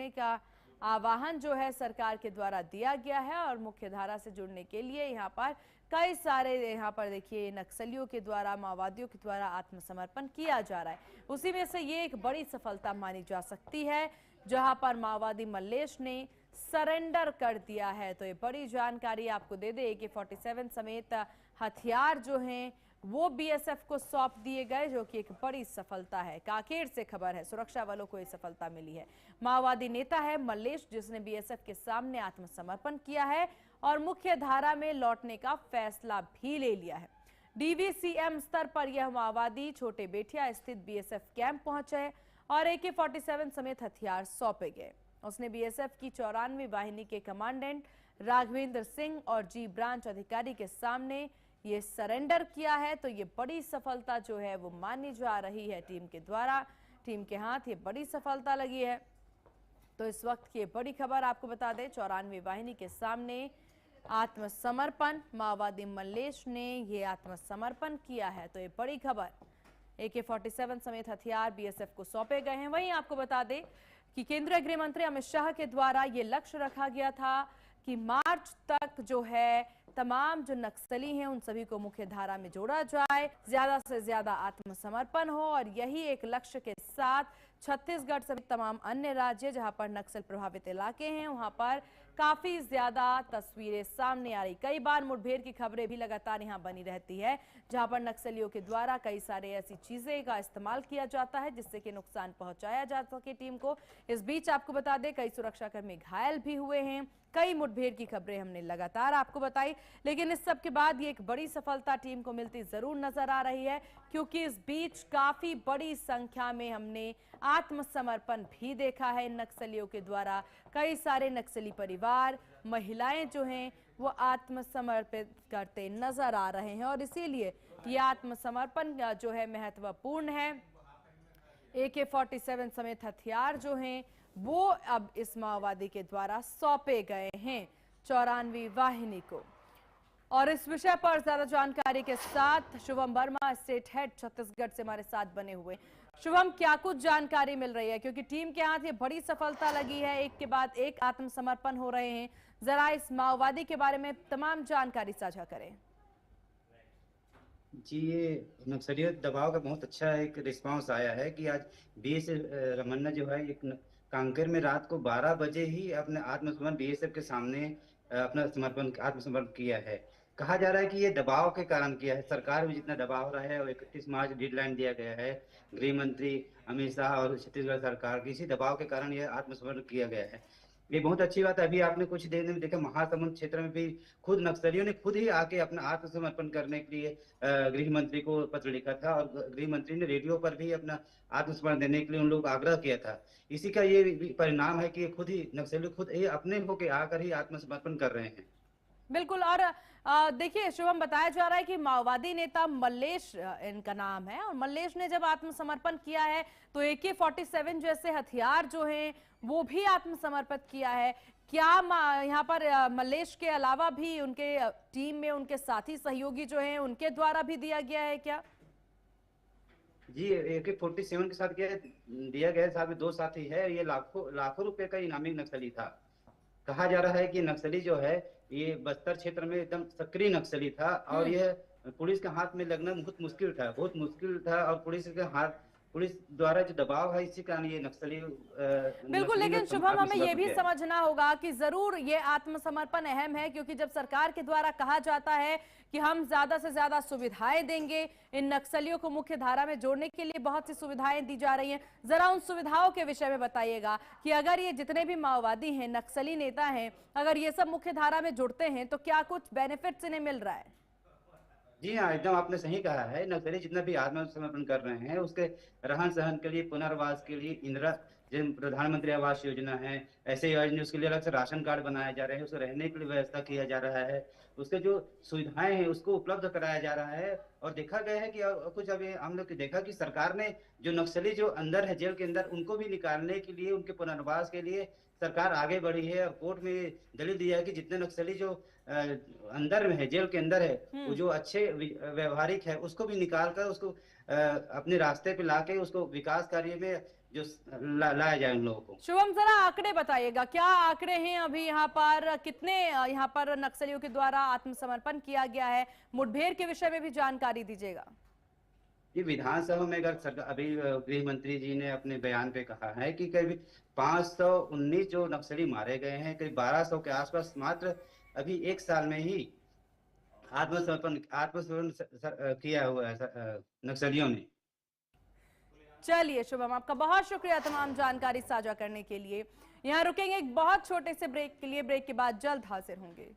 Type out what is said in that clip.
जुड़ने का आह्वान जो है सरकार के द्वारा दिया गया है और मुख्य धारा से जुड़ने के लिए यहाँ पर कई सारे यहाँ पर देखिए नक्सलियों के द्वारा, माओवादियों के द्वारा आत्मसमर्पण किया जा रहा है। उसी में से ये एक बड़ी सफलता मानी जा सकती है जहां पर माओवादी मल्लेश ने सरेंडर कर दिया है। तो ये बड़ी जानकारी आपको दे दे कि AK-47 समेत हथियार जो हैं वो बीएसएफ को सौंप दिए गए, जो कि एक बड़ी सफलता है। कांकेर से खबर है, सुरक्षा बलों को ये सफलता मिली है। माओवादी नेता है मल्लेश, जिसने बीएसएफ के सामने आत्मसमर्पण किया है और मुख्य धारा में लौटने का फैसला भी ले लिया है। डीवीसीएम स्तर पर यह माओवादी छोटे बेटिया स्थित बीएसएफ कैंप पहुंचे और AK-47 समेत हथियार सौंपे गए। उसने बीएसएफ की 94वीं वाहिनी के कमांडेंट राघवेंद्र सिंह और जी ब्रांच अधिकारी के सामने ये सरेंडर किया है। तो ये बड़ी सफलता जो है वो मानी जा रही है टीम के द्वारा। टीम के हाथ ये बड़ी सफलता लगी है। तो इस वक्त की बड़ी खबर आपको बता दें, 94वीं वाहिनी के सामने आत्मसमर्पण, माओवादी मल्लेश ने ये आत्मसमर्पण किया है। तो ये बड़ी खबर, AK-47 समेत हथियार बीएसएफ को सौंपे गए हैं। वहीं आपको बता दें कि केंद्रीय गृह मंत्री अमित शाह के द्वारा ये लक्ष्य रखा गया था कि मार्च तक जो है तमाम जो नक्सली हैं उन सभी को मुख्य धारा में जोड़ा जाए, ज्यादा से ज्यादा आत्मसमर्पण हो। और यही एक लक्ष्य के साथ छत्तीसगढ़ समेत तमाम अन्य राज्य जहां पर नक्सल प्रभावित इलाके हैं वहां पर काफी ज्यादा तस्वीरें सामने आ रही। कई बार मुठभेड़ की खबरें भी लगातार यहां बनी रहती है जहां पर नक्सलियों के द्वारा कई सारे ऐसी चीजें का इस्तेमाल किया जाता है जिससे कि नुकसान पहुंचाया जा सके टीम को। इस बीच आपको बता दें कई सुरक्षाकर्मी घायल भी हुए हैं। कई मुठभेड़ की खबरें हमने लगातार आपको बताई, लेकिन इस सब के बाद ये एक बड़ी सफलता टीम को मिलती जरूर नजर आ रही है, क्योंकि इस बीच काफी बड़ी संख्या में हमने आत्मसमर्पण भी देखा है नक्सलियों के द्वारा। कई सारे नक्सली परिवार, महिलाएं जो हैं वो आत्मसमर्पित करते नजर आ रहे हैं और इसीलिए ये आत्मसमर्पण जो है महत्वपूर्ण है। AK-47 समेत हथियार जो हैं वो अब इस माओवादी के द्वारा सौंपे गए हैं 94वीं वाहिनी को। और इस विषय पर ज्यादा जानकारी के साथ शुभम वर्मा, स्टेट हेड छत्तीसगढ़ से हमारे साथ बने हुए। शुभम, क्या कुछ जानकारी मिल रही है, क्योंकि टीम के हाथ ये बड़ी सफलता लगी है, एक के बाद एक आत्मसमर्पण हो रहे हैं। जरा इस माओवादी के बारे में तमाम जानकारी साझा करें। जी, ये नक्सलियत दबाव का बहुत अच्छा एक रिस्पांस आया है कि आज बीएस रमन्ना जो है एक कांकेर में रात को 12 बजे ही अपने आत्मसमर्पण बीएसएफ के सामने अपना आत्मसमर्पण किया है। कहा जा रहा है कि ये दबाव के कारण किया है, सरकार में जितना दबाव रहा है और 31 मार्च डेडलाइन दिया गया है गृह मंत्री अमित शाह और छत्तीसगढ़ सरकार के, इसी दबाव के कारण यह आत्मसमर्पण किया गया है। ये बहुत अच्छी बात है। अभी आपने कुछ देर में देखा महासमुंद क्षेत्र में भी खुद नक्सलियों ने खुद ही आके अपना आत्मसमर्पण करने के लिए गृह मंत्री को पत्र लिखा था और गृह मंत्री ने रेडियो पर भी अपना आत्मसमर्पण देने के लिए उन लोगों को आग्रह किया था। इसी का ये परिणाम है कि खुद ही नक्सली खुद ही अपने होके आकर ही आत्मसमर्पण कर रहे हैं। बिल्कुल। और देखिए शुभम, बताया जा रहा है कि माओवादी नेता मल्लेश इनका नाम है और मल्लेश ने जब आत्मसमर्पण किया है तो AK-47 जैसे हथियार जो हैं वो भी आत्मसमर्पित किया है। क्या यहाँ पर मल्लेश के अलावा भी उनके टीम में उनके साथी सहयोगी जो हैं उनके द्वारा भी दिया गया है क्या? जी, AK-47 के साथ दिया गया, साथ में 2 साथी है। ये लाखों रुपए का इनामी नक्सली था। कहा जा रहा है कि नक्सली जो है ये बस्तर क्षेत्र में एकदम सक्रिय नक्सली था और यह पुलिस के हाथ में लगना बहुत मुश्किल था और पुलिस द्वारा जो दबाव है इसी कारण ये नक्सली बिल्कुल। लेकिन शुभम, हमें यह भी समझना होगा कि जरूर ये आत्मसमर्पण अहम है, क्योंकि जब सरकार के द्वारा कहा जाता है कि हम ज्यादा से ज्यादा सुविधाएं देंगे, इन नक्सलियों को मुख्य धारा में जोड़ने के लिए बहुत सी सुविधाएं दी जा रही हैं। जरा उन सुविधाओं के विषय में बताइएगा कि अगर ये जितने भी माओवादी हैं, नक्सली नेता हैं, अगर ये सब मुख्य धारा में जुड़ते हैं तो क्या कुछ बेनिफिट्स इन्हें मिल रहा है? जी हाँ, एकदम आपने सही कहा है। नक्सली जितना भी आत्मसमर्पण कर रहे हैं उसके रहन सहन के लिए, पुनर्वास के लिए इंदिरा प्रधानमंत्री आवास योजना है, ऐसे योजना उसके लिए अलग से राशन कार्ड बनाए जा रहे हैं, उसको रहने के लिए व्यवस्था किया जा रहा है, उसके जो सुविधाएं हैं उसको उपलब्ध कराया जा रहा है। और देखा गया है कि कुछ अभी हम लोग देखा कि सरकार ने जो नक्सली जो अंदर है जेल के अंदर उनको भी निकालने के लिए, उनके पुनर्वास के लिए सरकार आगे बढ़ी है और कोर्ट में दलील दिया है कि जितने नक्सली जो अंदर में है, जेल के अंदर है, वो जो अच्छे व्यवहारिक है उसको भी निकाल कर उसको अपने रास्ते पे लाके उसको विकास कार्य में जो लाया जाए उन लोगों को। शुभम, जरा आंकड़े बताइएगा, क्या आंकड़े हैं अभी यहाँ पर, कितने यहाँ पर नक्सलियों के द्वारा आत्मसमर्पण किया गया है? मुठभेड़ के विषय में भी जानकारी दीजिएगा। ये विधानसभा में अगर सरकार अभी गृह मंत्री जी ने अपने बयान पे कहा है कि करीब 519 जो नक्सली मारे गए हैं, करीब 1200 के आसपास मात्र अभी एक साल में ही आत्मसमर्पण किया हुआ है नक्सलियों ने। चलिए शुभम, आपका बहुत शुक्रिया तमाम जानकारी साझा करने के लिए। यहाँ रुकेंगे एक बहुत छोटे से ब्रेक के लिए, ब्रेक के बाद जल्द हाजिर होंगे।